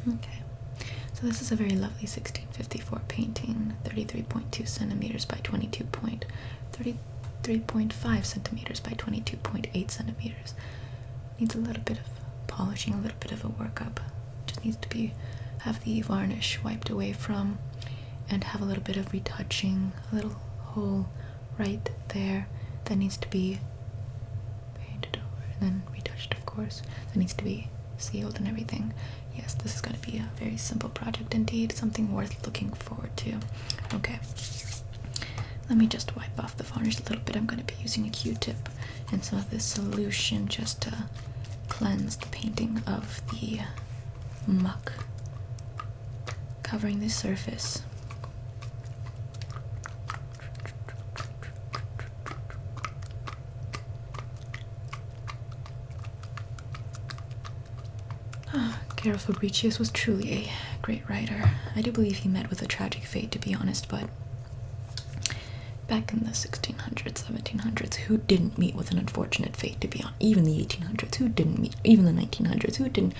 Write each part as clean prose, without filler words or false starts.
Okay, so this is a very lovely 1654 painting, 33.2 centimeters by 33.5 centimeters by 22.8 centimeters. Needs a little bit of polishing, a little bit of a workup. Just needs to have the varnish wiped away from, and have a little bit of retouching, a little hole right there that needs to be painted over and then retouched, of course. That needs to be sealed and everything. Yes, this is going to be a very simple project indeed, something worth looking forward to. Okay, let me just wipe off the varnish a little bit. I'm going to be using a Q-tip and some of this solution just to cleanse the painting of the muck covering the surface. Carlo Fabricius was truly a great writer. I do believe he met with a tragic fate, to be honest, but back in the 1600s, 1700s, who didn't meet with an unfortunate fate, to be honest? Even the 1800s, who didn't meet? Even the 1900s, who didn't?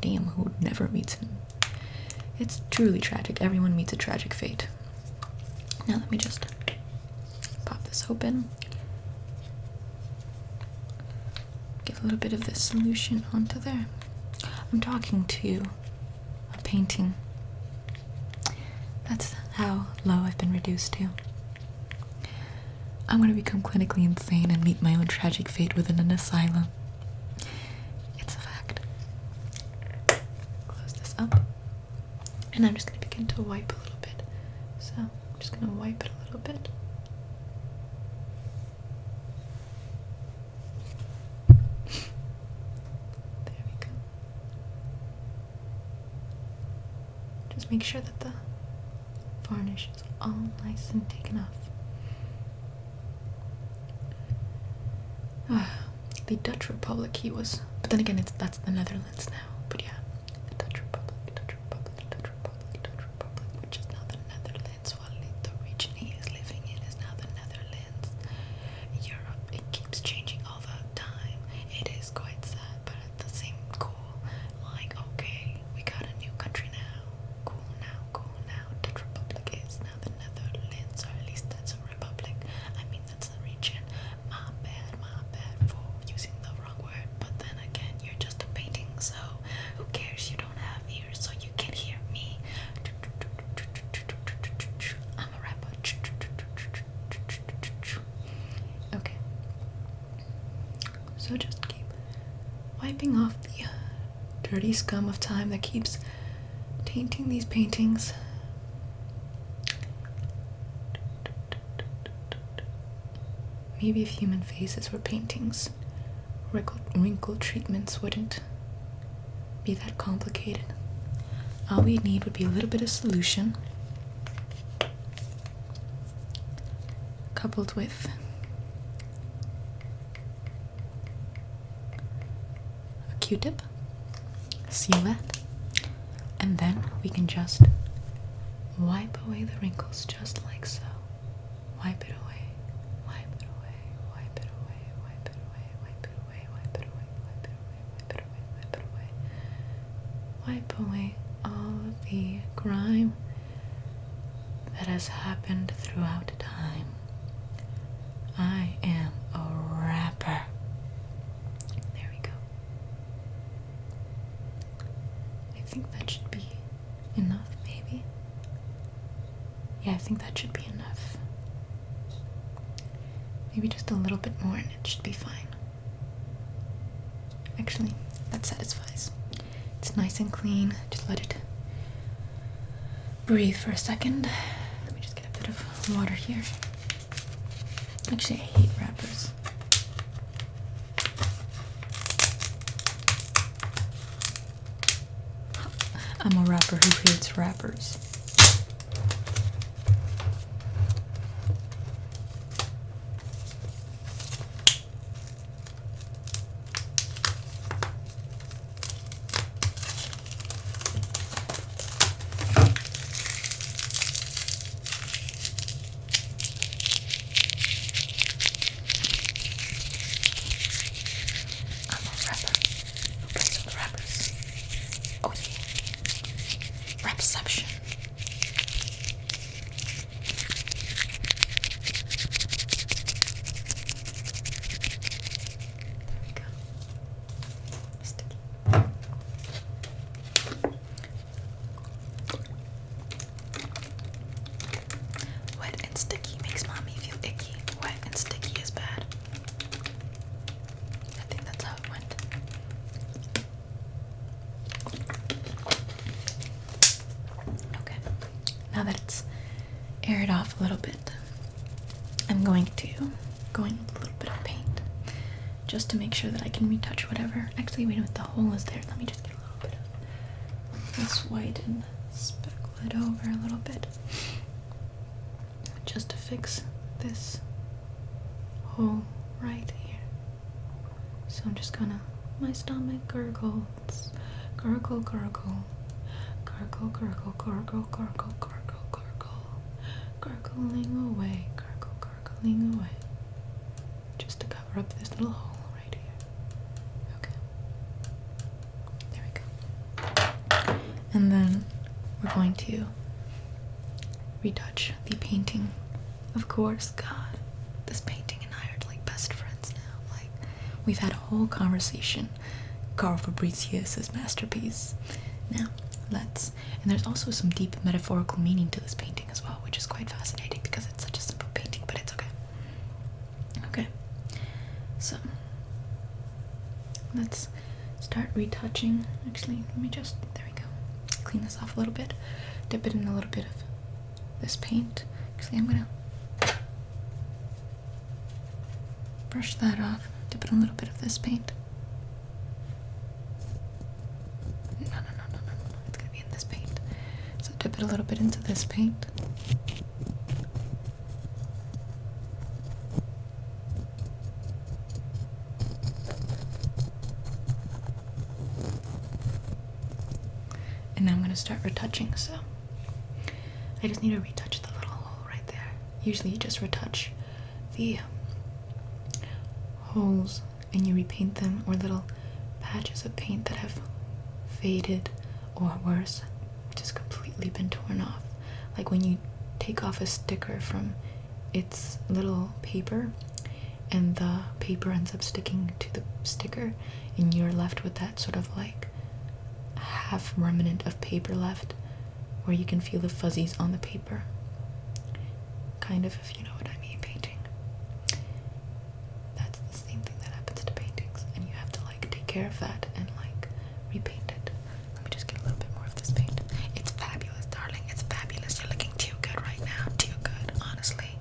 Damn, who never meets him? It's truly tragic. Everyone meets a tragic fate. Now let me just pop this open. Get a little bit of this solution onto there. I'm talking to a painting. That's how low I've been reduced to. I'm going to become clinically insane and meet my own tragic fate within an asylum. It's a fact. Close this up. And I'm just going to begin to wipe a little bit. So I'm just going to wipe it a little bit. There we go. Just make sure that the varnish is all nice and taken off. The Dutch Republic he was, but then again that's the Netherlands now. But yeah, the Dutch Republic, which is now the Netherlands, while the region he is living in is now the Netherlands. Europe, it keeps changing all the time. It is quite sad, but at the same cool. Like, okay, we got a new country now. Cool now. Dutch Republic is now the Netherlands, or at least that's a republic. I mean, that's the region. My bad for using the wrong word. But then again, you're just a painting, so who cares? You don't have ears, so you can't hear me. I'm a rapper. Okay. So just keep wiping off the dirty scum of time that keeps tainting these paintings. Maybe if human faces were paintings, wrinkle treatments wouldn't be that complicated. All we need would be a little bit of solution coupled with a Q-tip, seal that, and then we can just wipe away the wrinkles just like so. Wipe it away. Wipe away all of the grime that has happened throughout time. I am a rapper. There we go. I think that should be enough, maybe. Yeah, I think that should be enough. Maybe just a little bit more and it should be fine. Actually, that satisfies. It's nice and clean. Just let it breathe for a second. Let me just get a bit of water here. Actually, I hate wrappers. I'm a rapper who hates rappers. I'm a rapper who plays with rappers. perception. There we go. Sticky. Wet and sticky makes mommy feel icky. Wet and sticky is bad. I think that's how it went. Okay, now that it's aired off a little bit, I'm going to go in with a little bit of paint just to make sure that I can retouch whatever. Actually, wait a minute, the hole is there. Let me just get a little bit of this white and speckle it over a little bit just to fix this hole right here. So I'm just gonna, my stomach gurgles, gurgle, gurgle, gurgle, gurgle, gurgle, gurgle, gurgle, gurgle, gurgling away, gurgle, gurgling away, just to cover up this little hole right here. Okay, there we go. And then we're going to retouch the painting. Of course, God, this painting and I are like best friends now. Like, we've had a whole conversation. Carl Fabricius's masterpiece. Now, let's, and there's also some deep metaphorical meaning to this painting as well, which is quite fascinating because it's such a simple painting, but it's okay. Okay, so let's start retouching. Actually, let me just, there we go. Clean this off a little bit. Dip it in a little bit of this paint. Actually, I'm gonna brush that off. Dip it in a little bit of this paint. No. It's gonna be in this paint. So dip it a little bit into this paint. And now I'm gonna start retouching. So I just need to retouch the little hole right there. Usually you just retouch the holes and you repaint them, or little patches of paint that have faded or worse, just completely been torn off. Like when you take off a sticker from its little paper and the paper ends up sticking to the sticker and you're left with that sort of like half remnant of paper left where you can feel the fuzzies on the paper. Kind of, if you know what I mean, painting. That's the same thing that happens to paintings, and you have to like take care of that and like repaint it. Let me just get a little bit more of this paint. It's fabulous, darling. It's fabulous. You're looking too good right now. Too good, honestly.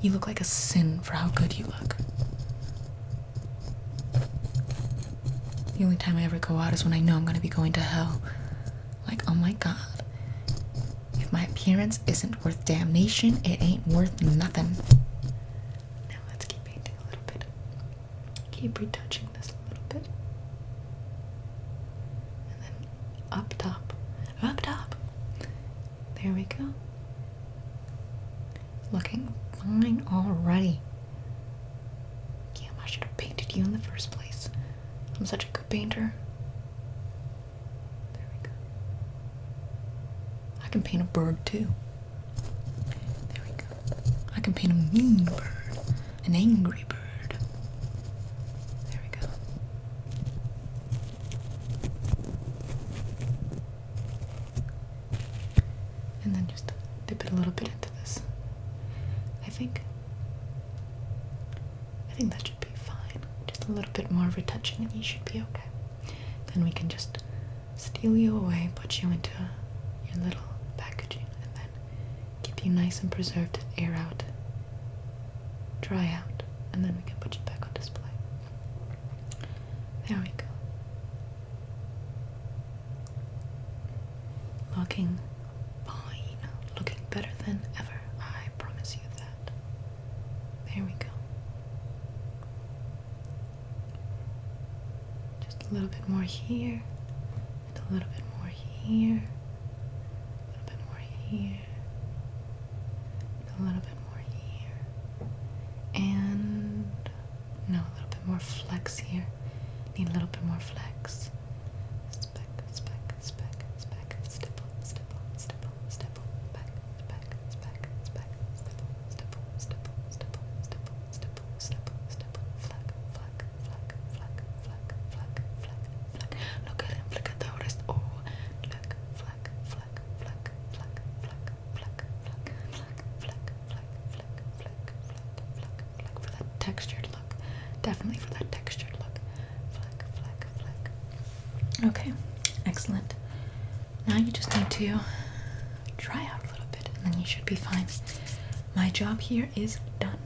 You look like a sin for how good you look. The only time I ever go out is when I know I'm gonna be going to hell. Like, oh my god. If my appearance isn't worth damnation, it ain't worth nothing. Now let's keep painting a little bit. Keep retouching this a little bit. And then up top. Up top. There we go. Looking fine already. Damn, I should have painted you in the first place. I'm such a good painter. There we go. I can paint a bird too. There we go. I can paint a mean bird. An angry bird. There we go. And then just dip it a little bit into this. I think that should be fine. Just a little bit more retouching and you should be okay. Then we can just steal you away, put you into your little packaging, and then keep you nice and preserved, air out, dry out, and then we can put you back on display. There we go. Looking fine. Looking better than ever. I promise you that. There we go. Just a little bit more here, and a little bit more here, a little bit more here, and a little bit more here, and no, a little bit more flex here. Need a little bit more flex. Speck, speck, speck, speck, stipple, stipple. textured look. Definitely for that textured look. Fleck, fleck, fleck. Okay, excellent. Now you just need to dry out a little bit and then you should be fine. My job here is done.